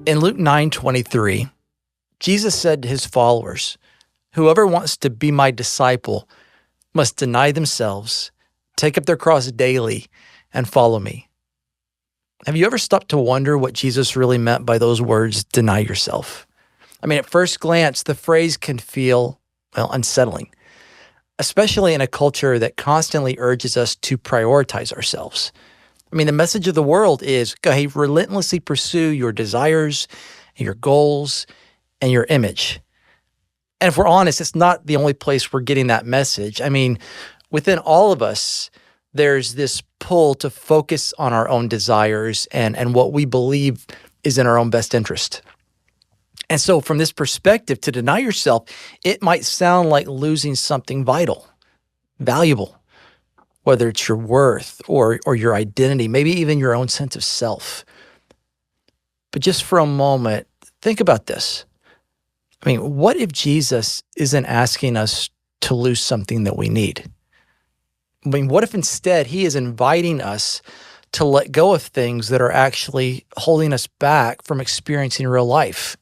In Luke 9:23, Jesus said to his followers, "Whoever wants to be my disciple must deny themselves, take up their cross daily, and follow me." Have you ever stopped to wonder what Jesus really meant by those words, deny yourself? I mean, at first glance, the phrase can feel, unsettling, especially in a culture that constantly urges us to prioritize ourselves. I mean, the message of the world is, hey, relentlessly pursue your desires, your goals, and your image. And if we're honest, it's not the only place we're getting that message. I mean, within all of us, there's this pull to focus on our own desires and what we believe is in our own best interest. And so from this perspective, to deny yourself, it might sound like losing something vital, valuable, whether it's your worth or your identity, maybe even your own sense of self. But just for a moment, think about this. I mean, what if Jesus isn't asking us to lose something that we need? I mean, what if instead he is inviting us to let go of things that are actually holding us back from experiencing real life?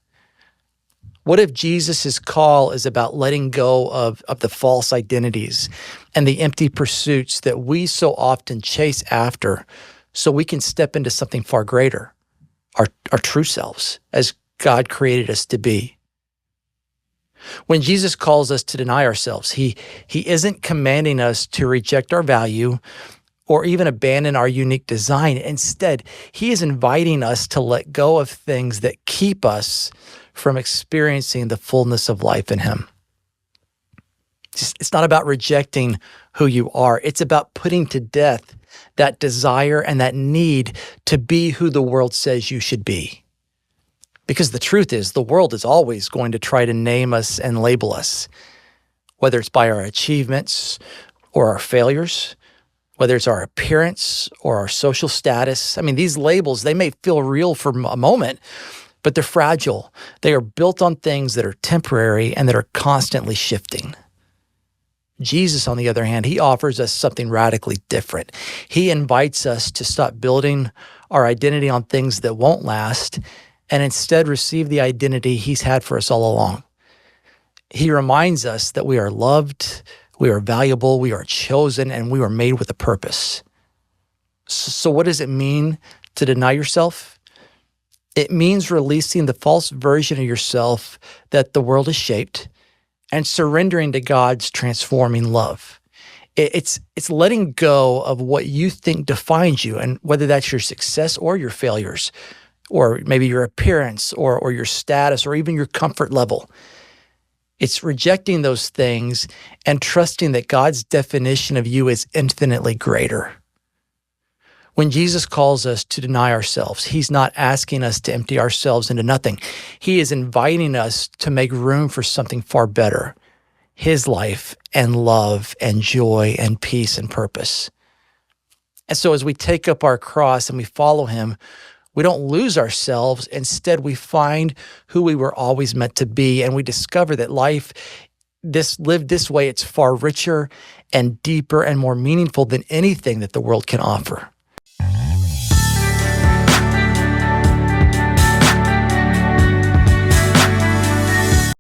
What if Jesus' call is about letting go of the false identities and the empty pursuits that we so often chase after so we can step into something far greater, our true selves, as God created us to be? When Jesus calls us to deny ourselves, he isn't commanding us to reject our value or even abandon our unique design. Instead, he is inviting us to let go of things that keep us from experiencing the fullness of life in him. It's not about rejecting who you are. It's about putting to death that desire and that need to be who the world says you should be. Because the truth is, the world is always going to try to name us and label us, whether it's by our achievements or our failures, whether it's our appearance or our social status. I mean, these labels, they may feel real for a moment, but they're fragile. They are built on things that are temporary and that are constantly shifting. Jesus, on the other hand, he offers us something radically different. He invites us to stop building our identity on things that won't last and instead receive the identity he's had for us all along. He reminds us that we are loved, we are valuable, we are chosen, and we were made with a purpose. So what does it mean to deny yourself? It means releasing the false version of yourself that the world has shaped and surrendering to God's transforming love. It's letting go of what you think defines you, and whether that's your success or your failures, or maybe your appearance or your status or even your comfort level. It's rejecting those things and trusting that God's definition of you is infinitely greater. When Jesus calls us to deny ourselves, he's not asking us to empty ourselves into nothing. He is inviting us to make room for something far better, his life and love and joy and peace and purpose. And so as we take up our cross and we follow him, we don't lose ourselves. Instead, we find who we were always meant to be, and we discover that life, lived this way, it's far richer and deeper and more meaningful than anything that the world can offer.